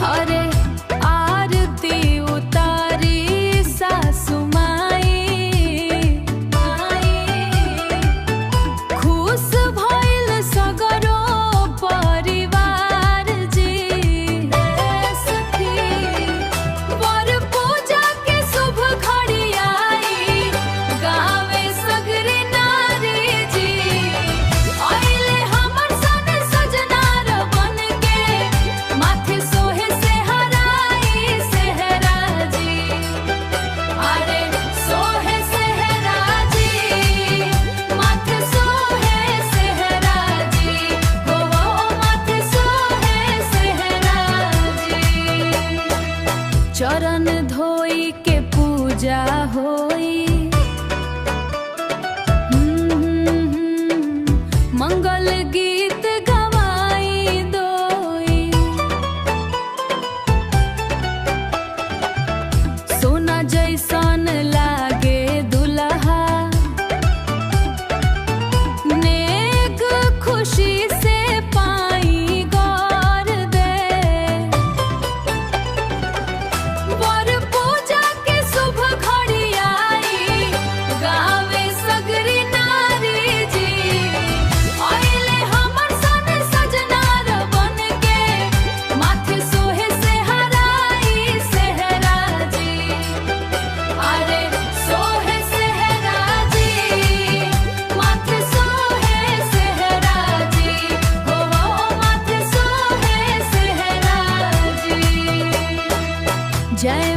अरे आरती उतारी सासु माई, खुश भइल सगरो परिवार जी। सखी वर पूजा के शुभ घड़ी आई, गावे सगरी नारी जी। आइले हमर सन सजनार बन के, माथे सोहे सेहराई सेहरा जी। अरे सोहे सेहरा जी, माथे सोहे सेहरा जी। हो माथे सोहे सेहरा जी। चरण धोई के पूजा होई, मंगल गीत गवाई दोई। सोना जैसन लागे दुल्हा, नेक खुशी से पाई गौर दे। वर पूजा के शुभ घड़ी आई, गावे सगरी नारी जी। आइले हमर सन सजनार बन के, माथे सोहे सेहराई सेहरा जी। अरे सोहे सेहरा जी, माथे सोहे सेहरा जी। हो माथे सोहे सेहरा जी। जय